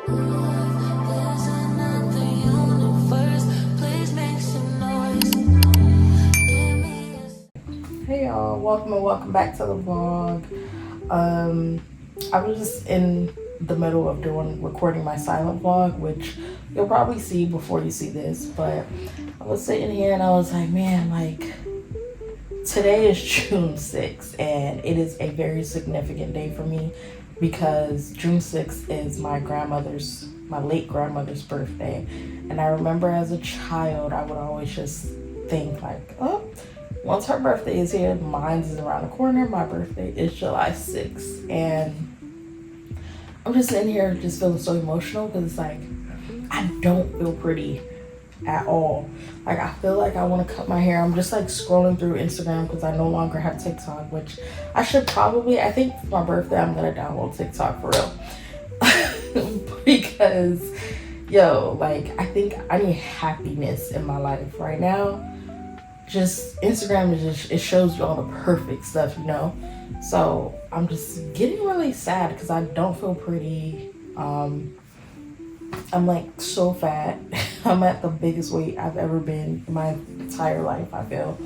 Hey y'all, welcome and welcome back to the vlog. I was just in the middle of recording my silent vlog, which you'll probably see before you see this, but I was sitting here and I was like, man, like, today is June 6th and it is a very significant day for me because June 6th is my late grandmother's birthday. And I remember as a child, I would always just think like, oh, once her birthday is here, mine is around the corner. My birthday is July 6th. And I'm just sitting here just feeling so emotional because it's like, I don't feel pretty at all. Like, I feel like I want to cut my hair. I'm just like scrolling through Instagram because I no longer have TikTok, which I should probably, I think for my birthday, I'm going to download TikTok for real. Because, yo, like, I think I need happiness in my life right now. Just Instagram is just, it shows you all the perfect stuff, you know? So I'm just getting really sad because I don't feel pretty. I'm like so fat. I'm at the biggest weight I've ever been in my entire life, I feel.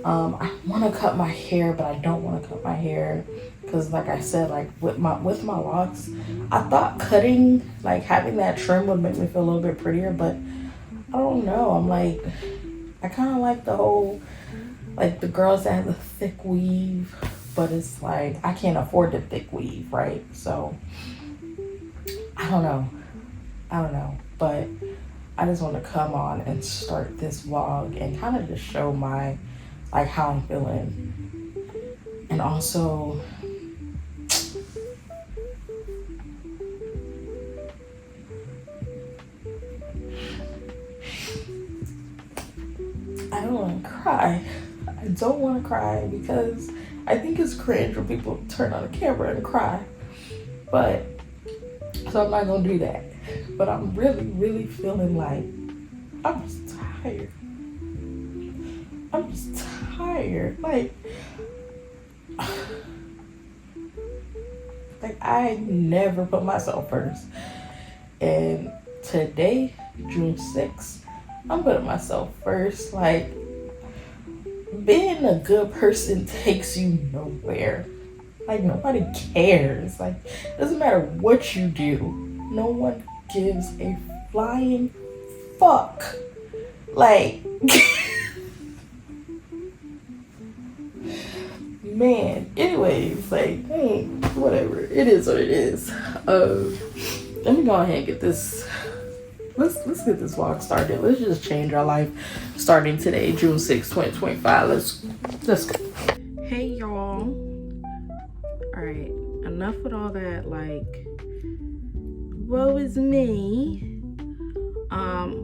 I want to cut my hair, but I don't want to cut my hair because, like I said, like with my locks, I thought cutting, like having that trim would make me feel a little bit prettier, but I don't know. I'm like, I kind of like the whole, like the girls that have the thick weave, but it's like, I can't afford the thick weave, right? So, I don't know, but I just want to come on and start this vlog and kind of just show my, like how I'm feeling. And also, I don't want to cry. I don't want to cry because I think it's cringe when people turn on the camera and cry. But, so I'm not going to do that. But I'm really, really feeling like I'm just tired. I'm just tired. Like I never put myself first. And today, June 6th, I'm putting myself first. Like, being a good person takes you nowhere. Like, nobody cares. Like, it doesn't matter what you do. No one gives a flying fuck. Like, man. Anyways, like, whatever. It is what it is. Let me go ahead and get this. Let's get this vlog started. Let's just change our life starting today, June 6, 2025. Let's go. Hey y'all. Alright, enough with all that, like, woe is me.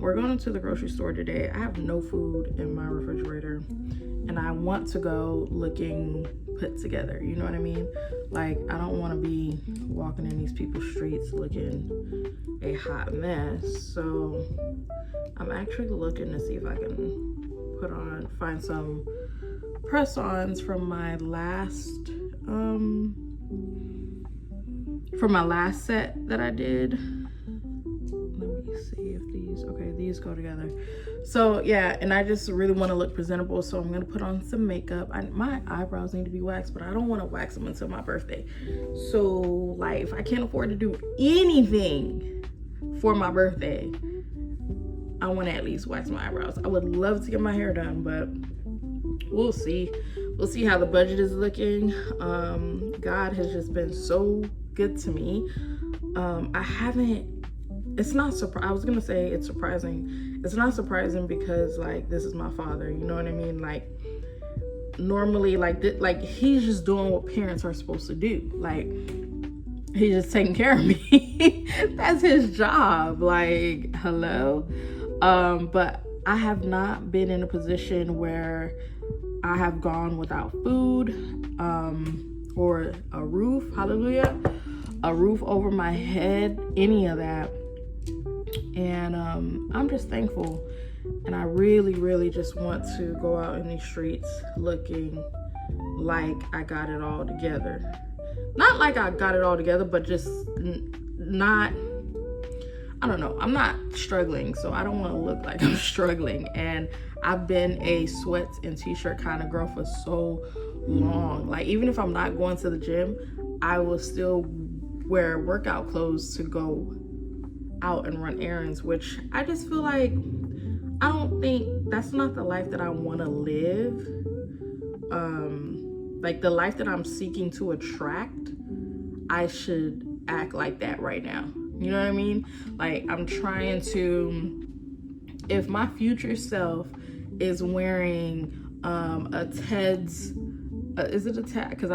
We're going to the grocery store today. I have no food in my refrigerator and I want to go looking put together, you know what I mean? Like, I don't want to be walking in these people's streets looking a hot mess. So I'm actually looking to see if I can find some press-ons from my last set that I did. Let me see if these go together. So yeah, and I just really want to look presentable, so I'm gonna put on some makeup. My eyebrows need to be waxed, but I don't want to wax them until my birthday. So, like, if I can't afford to do anything for my birthday, I want to at least wax my eyebrows. I would love to get my hair done, but we'll see. We'll see how the budget is looking. God has just been so good to me. It's not I was gonna say it's surprising. It's not surprising because, like, this is my father, you know what I mean? Like, normally, like he's just doing what parents are supposed to do. Like, he's just taking care of me. That's his job. Like, hello. But I have not been in a position where I have gone without food, or a roof, hallelujah, a roof over my head, any of that. And I'm just thankful, and I really, really just want to go out in these streets looking like I got it all together. Not like I got it all together, but just not I don't know, I'm not struggling, so I don't want to look like I'm struggling. And I've been a sweats and t-shirt kind of girl for so long. Like, even if I'm not going to the gym, I will still wear workout clothes to go out and run errands, which I just feel like I don't think that's not the life that I want to live. Like, the life that I'm seeking to attract, I should act like that right now. You know what I mean? Like, I'm trying to, if my future self is wearing a Ted's, is it a Ted? Because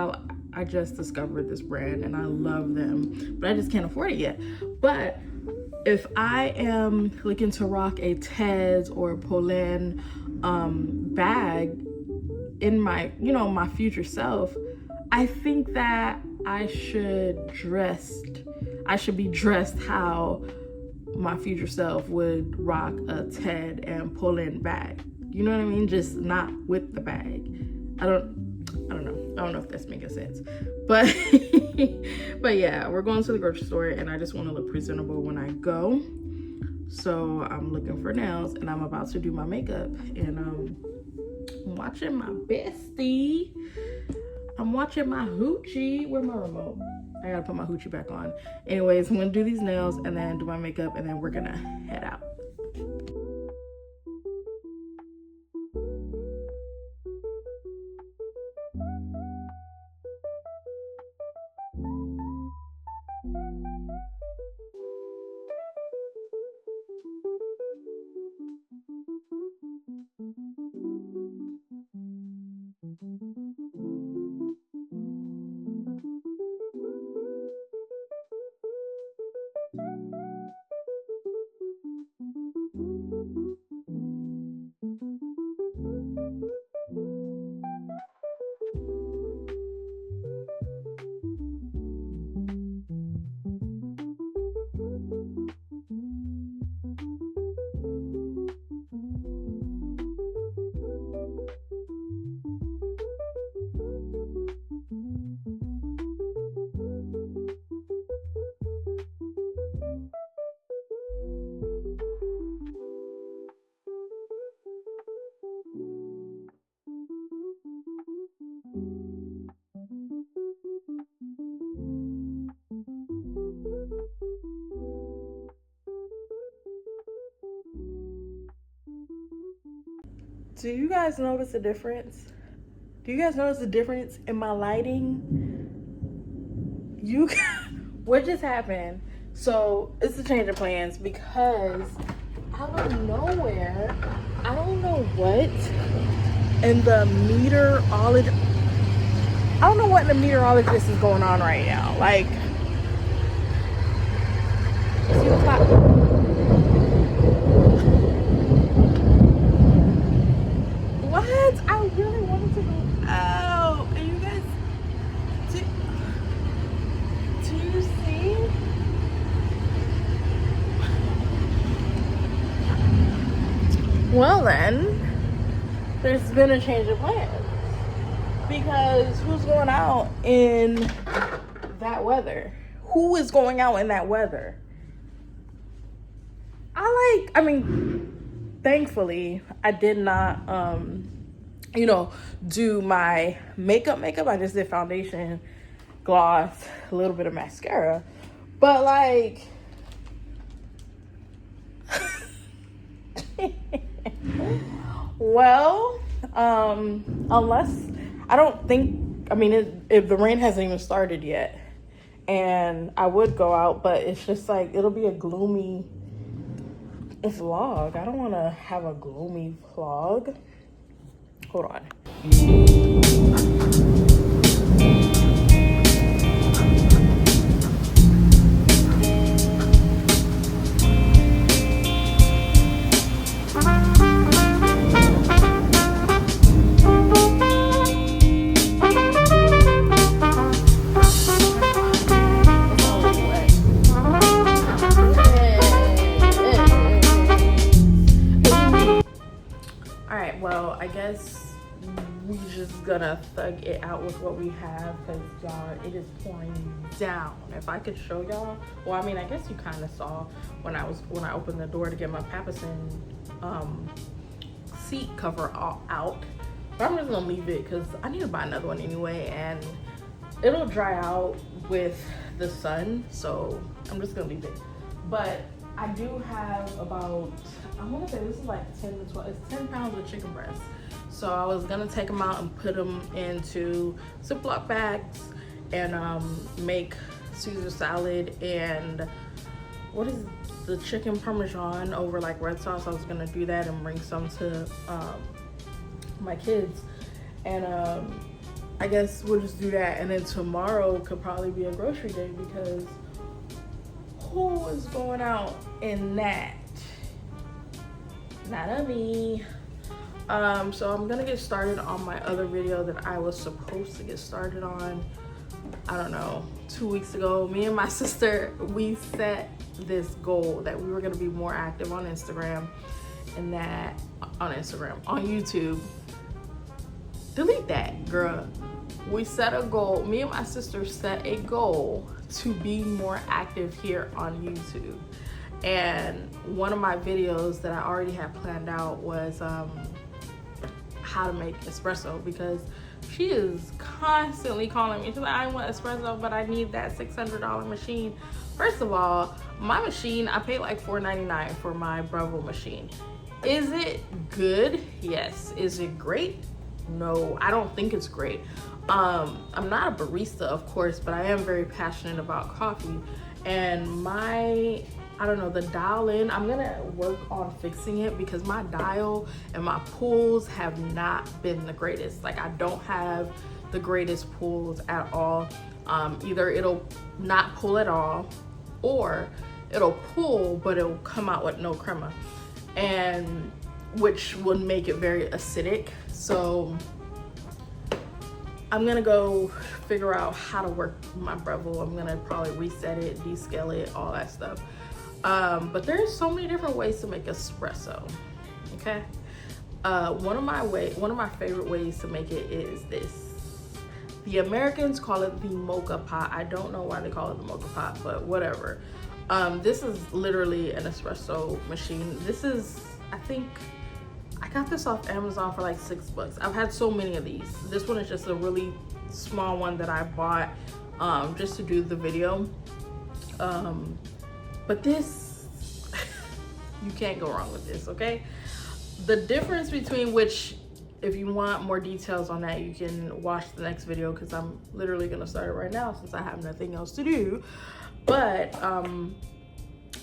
I just discovered this brand and I love them, but I just can't afford it yet. But if I am looking to rock a Ted's or Polen bag in my, you know, my future self, I think that I should be dressed how my future self would rock a Ted and Polen bag. You know what I mean? Just not with the bag. I don't know if that's making sense, but but yeah, we're going to the grocery store and I just want to look presentable when I go. So I'm looking for nails and I'm about to do my makeup, and I'm watching my bestie. I'm watching my hoochie. Where's my remote? I gotta put my hoochie back on. Anyways, I'm gonna do these nails and then do my makeup, and then we're gonna head out. Do you guys notice a difference? Do you guys notice the difference in my lighting? What just happened? So it's a change of plans because out of nowhere, I don't know what in the meteorologist, I don't know what in the meteorologist is going on right now. Like, see the clock? I really wanted to go out. And you guys, do you see? Well then, there's been a change of plans. Because who's going out in that weather? Who is going out in that weather? I mean, thankfully, I did not, do my makeup. I just did foundation, gloss, a little bit of mascara. But like, well, unless, I don't think, I mean, if the rain hasn't even started yet, and I would go out, but it's just like, it'll be a gloomy vlog. I don't want to have a gloomy vlog. Hold on. we just gonna thug it out with what we have, because y'all, it is pouring down. If I could show y'all, well, I mean, I guess you kind of saw when I opened the door to get my Papasan seat cover all out, but I'm just gonna leave it because I need to buy another one anyway, and it'll dry out with the sun, so I'm just gonna leave it. But I do have about, I want to say this is like 10 to 12, it's 10 pounds of chicken breast. So I was gonna take them out and put them into Ziploc bags and make Caesar salad and what is the chicken parmesan over like red sauce. I was gonna do that and bring some to my kids, and I guess we'll just do that. And then tomorrow could probably be a grocery day, because who is going out in that? Not me. So I'm gonna get started on my other video that I was supposed to get started on, I don't know, 2 weeks ago. Me and my sister, we set this goal that we were gonna be more active on Instagram, and that on YouTube. Delete that, girl. We set a goal, me and my sister set a goal to be more active here on YouTube. And one of my videos that I already had planned out was how to make espresso, because she is constantly calling me. She's like, I want espresso, but I need that $600 machine. First of all, my machine, I paid like $4.99 for my Breville machine. Is it good? Yes. Is it great? No, I don't think it's great. I'm not a barista, of course, but I am very passionate about coffee. And I don't know, the dial in, I'm gonna work on fixing it, because my dial and my pulls have not been the greatest. Like, I don't have the greatest pulls at all. Either it'll not pull at all, or it'll pull, but it'll come out with no crema, and which would make it very acidic. So I'm gonna go figure out how to work my Breville. I'm gonna probably reset it, descale it, all that stuff. But there's so many different ways to make espresso, okay? One of my favorite ways to make it is this. The Americans call it the mocha pot. I don't know why they call it the mocha pot, but whatever. This is literally an espresso machine. This is, I think, I got this off Amazon for like $6. I've had so many of these. This one is just a really small one that I bought just to do the video. But this, you can't go wrong with this, okay? The difference between which, if you want more details on that, you can watch the next video, because I'm literally gonna start it right now since I have nothing else to do. But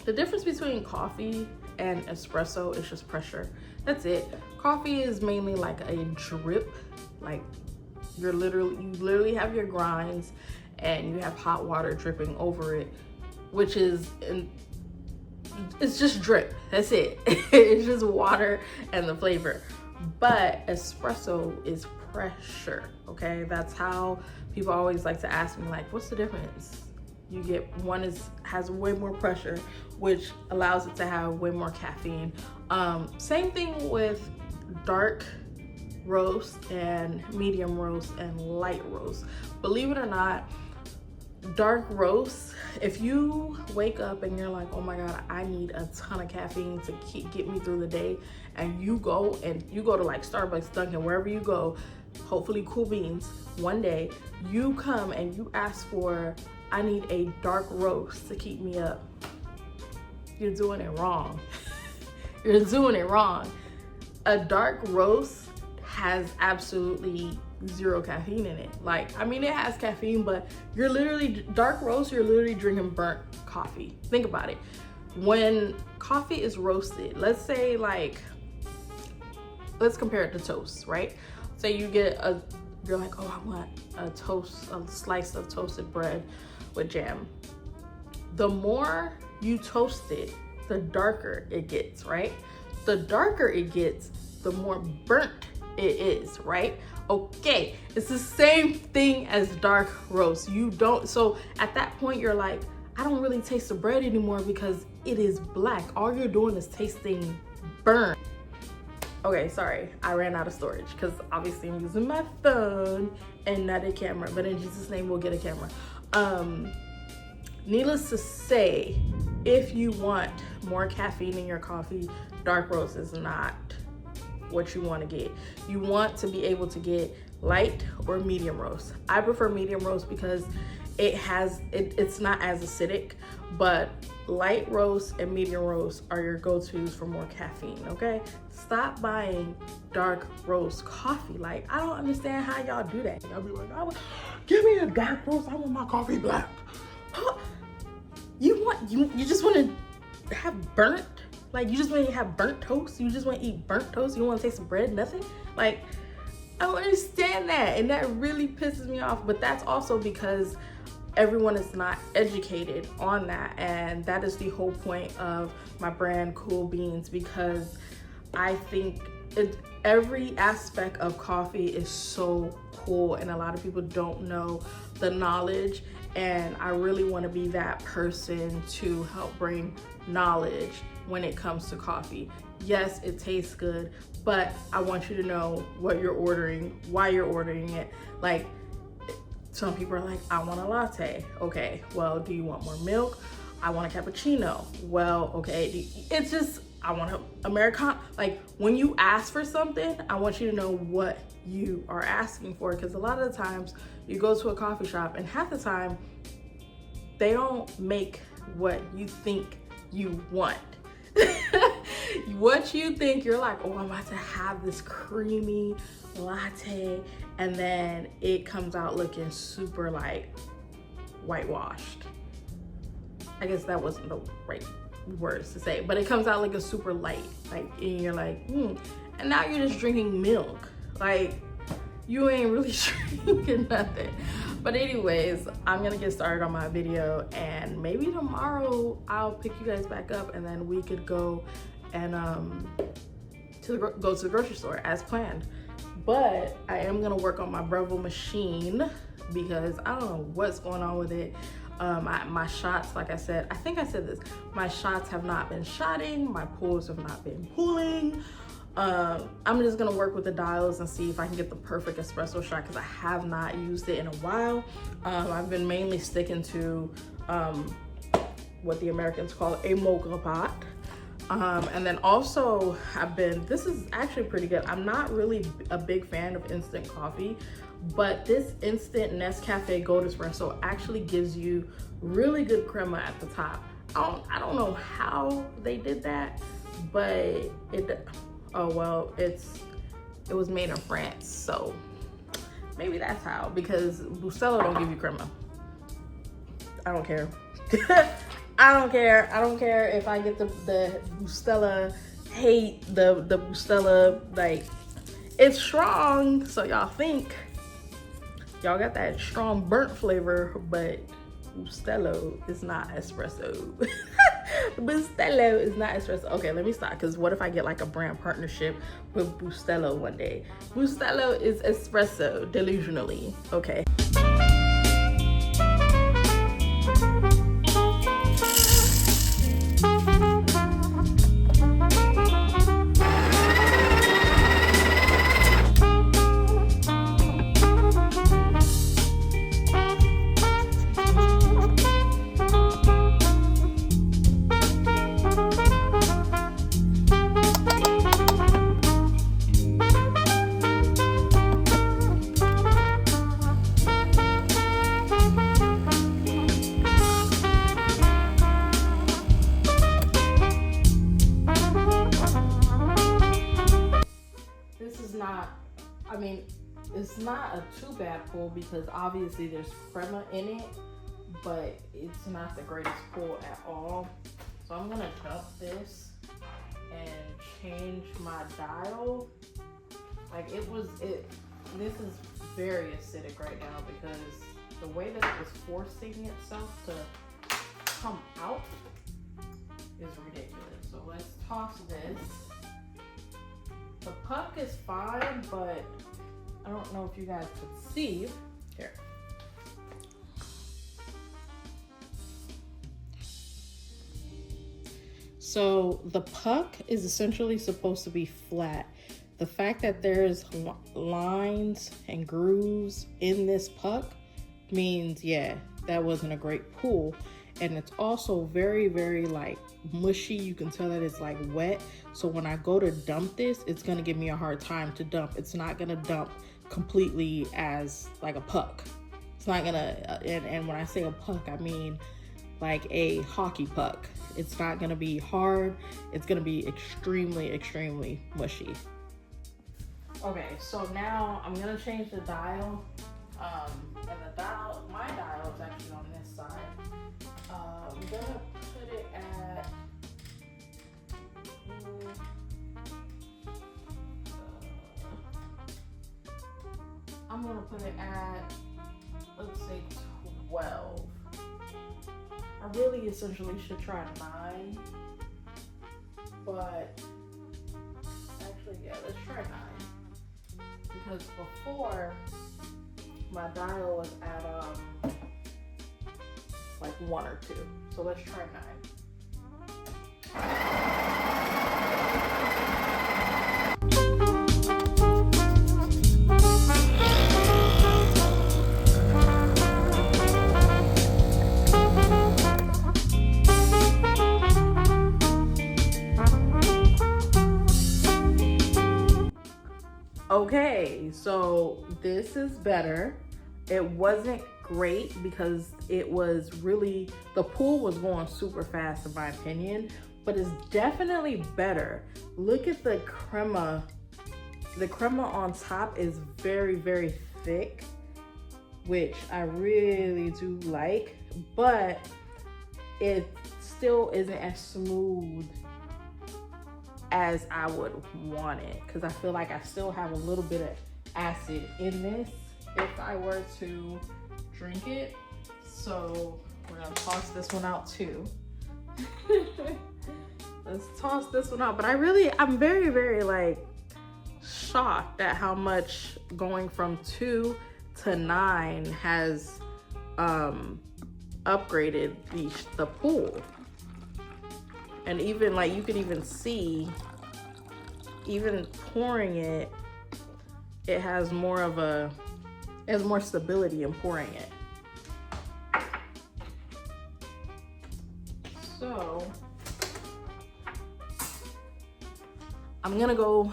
the difference between coffee and espresso is just pressure. That's it. Coffee is mainly like a drip, like you literally have your grinds and you have hot water dripping over it, which is, it's just drip. That's it. It's just water and the flavor. But espresso is pressure, okay? That's how people always like to ask me, like, what's the difference? You get, one has way more pressure, which allows it to have way more caffeine. Same thing with dark roast and medium roast and light roast. Believe it or not, dark roast, if you wake up and you're like, oh my God, I need a ton of caffeine to get me through the day, and you go to like Starbucks, Dunkin', wherever you go, hopefully Cool Beans, one day you come and you ask for, I need a dark roast to keep me up. You're doing it wrong. You're doing it wrong. A dark roast has absolutely zero caffeine in it. Like, I mean, it has caffeine, but you're literally, dark roast, you're literally drinking burnt coffee. Think about it. When coffee is roasted, let's say, like, let's compare it to toast, right? Say you get you're like, oh, I want a slice of toasted bread with jam. The more you toast it, the darker it gets, right? The darker it gets, the more burnt it is, right? Okay, it's the same thing as dark roast. So at that point you're like, I don't really taste the bread anymore because it is black. All you're doing is tasting burn. Okay, sorry, I ran out of storage because obviously I'm using my phone and not a camera, but in Jesus' name we'll get a camera. Needless to say, if you want more caffeine in your coffee, dark roast is not what you want to get. You want to be able to get light or medium roast. I prefer medium roast because it's not as acidic, but light roast and medium roast are your go-tos for more caffeine, okay? Stop buying dark roast coffee. Like, I don't understand how y'all do that. Y'all be like, give me a dark roast, I want my coffee black. You just want to have burnt? Like, you just want to have burnt toast? You just want to eat burnt toast? You don't want to taste some bread? Nothing? Like, I don't understand that, and that really pisses me off. But that's also because everyone is not educated on that, and that is the whole point of my brand Cool Beans, because I think every aspect of coffee is so cool, and a lot of people don't know the knowledge, and I really want to be that person to help bring knowledge when it comes to coffee. Yes, it tastes good, but I want you to know what you're ordering, why you're ordering it. Like, some people are like, I want a latte. Okay, well, do you want more milk? I want a cappuccino. Well, okay, it's just, I want an Americano. Like, when you ask for something, I want you to know what you are asking for, because a lot of the times you go to a coffee shop and half the time they don't make what you think you want. What you think, you're like, oh, I'm about to have this creamy latte, and then it comes out looking super like whitewashed. I guess that wasn't the right words to say, but it comes out like a super light, like, and you're like, and now you're just drinking milk. Like, you ain't really drinking nothing. But anyways, I'm gonna get started on my video, and maybe tomorrow I'll pick you guys back up, and then we could go and go to the grocery store as planned. But I am gonna work on my breville machine because I don't know what's going on with it. My shots, like I said, I think I said this, my shots have not been shotting, my pulls have not been pulling. I'm just gonna work with the dials and see if I can get the perfect espresso shot, because I have not used it in a while. I've been mainly sticking to what the Americans call a mocha pot. And then also this is actually pretty good. I'm not really a big fan of instant coffee, but this instant Nescafe Gold Espresso actually gives you really good crema at the top. I don't know how they did that, but oh well, it was made in France, so maybe that's how, because Bustelo don't give you crema. I don't care. I don't care. I don't care if I get the Bustelo hate, the Bustelo, like, it's strong, so y'all think y'all got that strong burnt flavor, but Bustelo is not espresso. Bustelo is not espresso. Okay, let me stop, because what if I get like a brand partnership with Bustelo one day? Bustelo is espresso, delusionally. Okay. It's not a too bad pull, because obviously there's crema in it, but it's not the greatest pull at all. So I'm gonna dump this and change my dial. Like, this is very acidic right now, because the way that it was forcing itself to come out is ridiculous. So let's toss this. The puck is fine, but I don't know if you guys could see. Here. So the puck is essentially supposed to be flat. The fact that there's lines and grooves in this puck means, yeah, that wasn't a great pull. And it's also very, very like mushy. You can tell that it's like wet. So when I go to dump this, it's gonna give me a hard time to dump. It's not gonna dump completely as like a puck. It's not gonna, and when I say a puck, I mean like a hockey puck. It's not gonna be hard. It's gonna be extremely, extremely mushy. Okay, so now I'm gonna change the dial. And the dial, my dial is actually on this side. I'm gonna put it at, I'm gonna put it at, let's say 12. I really essentially should try 9, but actually, yeah, let's try 9. Because before, my dial was at like 1 or 2. So let's try 9. Okay, so this is better. It wasn't great because it was really, the pull was going super fast in my opinion, but it's definitely better. Look at the crema. The crema on top is very, very thick, which I really do like, but it still isn't as smooth as I would want it, because I feel like I still have a little bit of acid in this if I were to drink it. So we're gonna toss this one out too. Let's toss this one out. But I'm very, very like shocked at how much going from 2 to 9 has upgraded the pool. And even like you can even see, even pouring it, it has more of a, it has more stability in pouring it. So I'm gonna go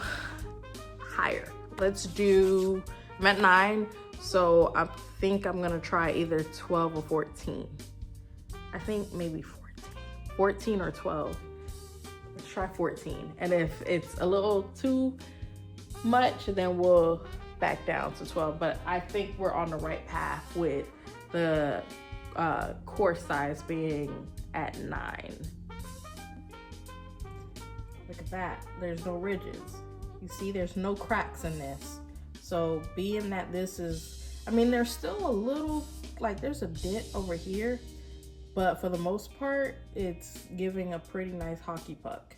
higher. Let's do, I'm at 9, so I think I'm gonna try either 12 or 14. I think maybe 14 or 12. Let's try 14. And if it's a little too much, then we'll back down to 12. But I think we're on the right path with the core size being at 9. Look at that, there's no ridges. You see, there's no cracks in this. So being that this is, I mean, there's still a little, like there's a dent over here, but for the most part, it's giving a pretty nice hockey puck.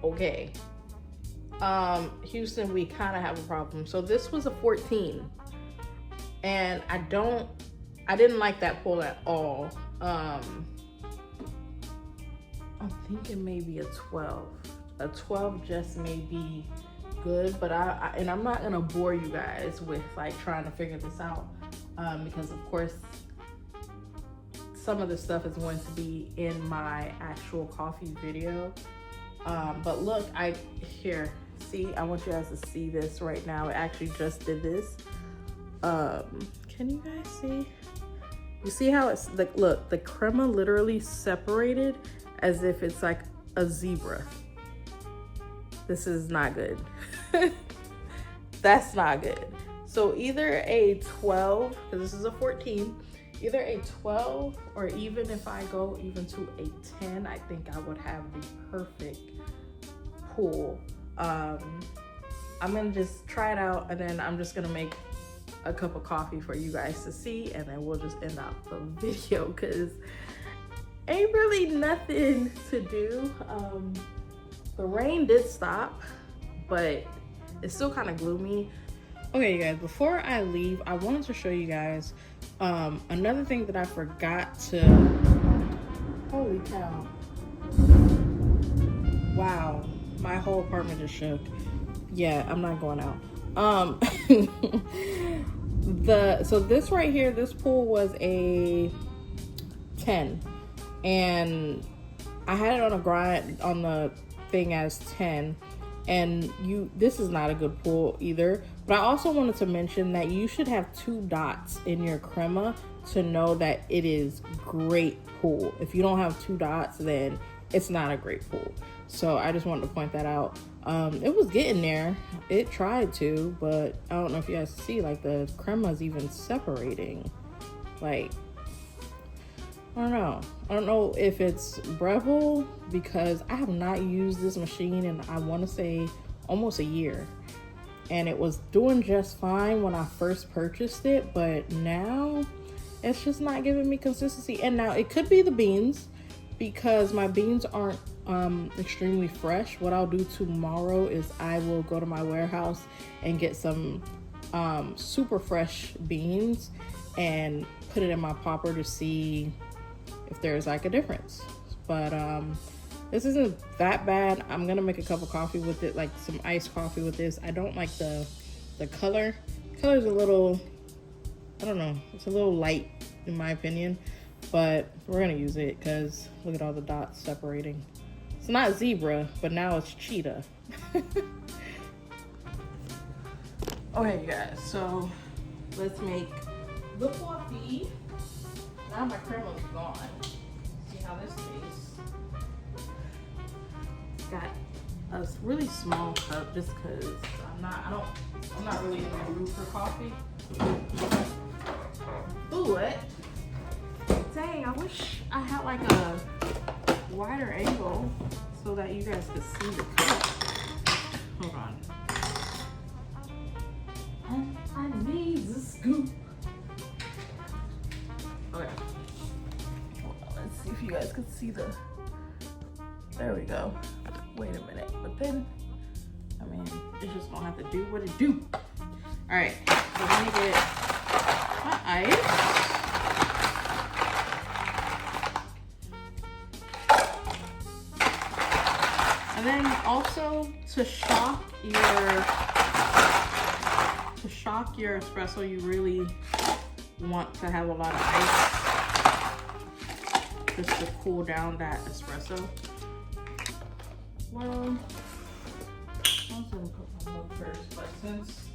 Okay, Houston, we kind of have a problem. So this was a 14, and I didn't like that pull at all. I'm thinking maybe a 12. A 12 just may be good, but I'm not gonna bore you guys with like trying to figure this out, because of course some of the stuff is going to be in my actual coffee video. But look, see, I want you guys to see this right now. It actually just did this. Can you guys see? You see how it's like, look, the crema literally separated as if it's like a zebra. This is not good. That's not good. So either a 12, because this is a 14, either a 12, or even if I go even to a 10, I think I would have the perfect pool. I'm gonna just try it out, and then I'm just gonna make a cup of coffee for you guys to see, and then we'll just end out the video because ain't really nothing to do. The rain did stop, but it's still kind of gloomy. Okay, you guys, before I leave, I wanted to show you guys another thing that I forgot to, holy cow. Wow, my whole apartment just shook. Yeah, I'm not going out. So this right here, this pool was a 10, and I had it on a grind on the thing as 10, and this is not a good pool either. But I also wanted to mention that you should have 2 dots in your crema to know that it is great pool. If you don't have 2 dots, then it's not a great pool. So I just wanted to point that out. It was getting there. It tried to, but I don't know if you guys see, like, the crema's even separating. Like, I don't know. I don't know if it's breville, because I have not used this machine in, I want to say, almost a year. And it was doing just fine when I first purchased it, but now it's just not giving me consistency. And now it could be the beans, because my beans aren't extremely fresh. What I'll do tomorrow is I will go to my warehouse and get some super fresh beans and put it in my popper to see if there's like a difference. But this isn't that bad. I'm gonna make a cup of coffee with it, like some iced coffee with this. I don't like the color. The color's a little, I don't know, it's a little light in my opinion, but we're gonna use it because look at all the dots separating. It's not zebra, but now it's cheetah. Okay, you guys, so let's make the coffee. Now my crema's gone. See how this tastes. Got a really small cup just because I'm not really in the mood for coffee. But dang, I wish I had like a wider angle so that you guys could see the cup. Hold on. I need the scoop. Okay. Hold on, let's see if you guys can see the. There we go. Wait a minute. But then, I mean, it's just gonna have to do what it do. All right. So let me get my ice. And then also to shock your espresso, you really want to have a lot of ice just to cool down that espresso. Well, I was gonna put my milk first, but since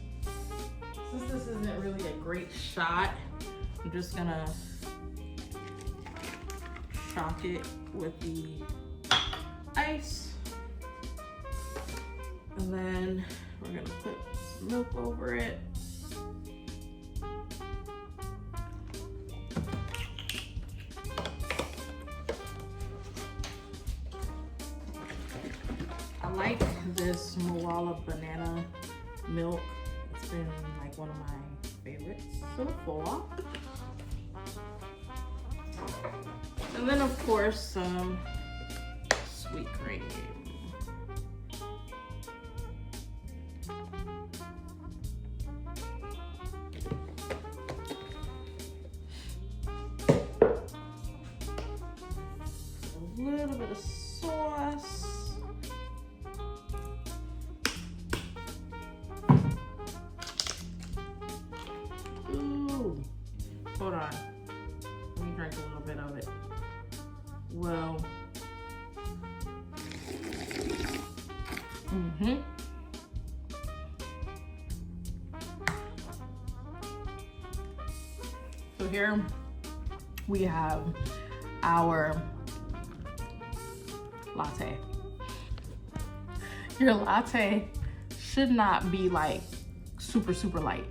this isn't really a great shot, I'm just gonna shock it with the ice. And then we're gonna put some milk over it. I like this Moala banana milk. It's been like one of my favorites so far. And then of course some sweet cream. A little bit of sauce. Ooh, hold on. Let me drink a little bit of it. Well, So here we have our latte. Your latte should not be like super light.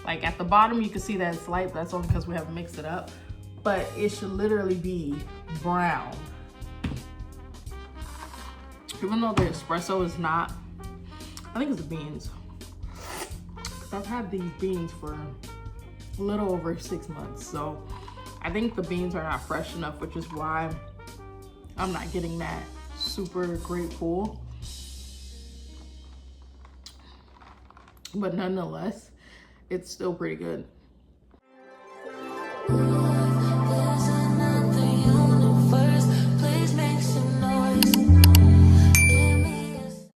Like at the bottom, you can see that it's light, but that's only because we haven't mixed it up. But it should literally be brown. Even though the espresso is not, I think it's the beans. I've had these beans for a little over 6 months. So I think the beans are not fresh enough, which is why I'm not getting that super great pull. But nonetheless, it's still pretty good.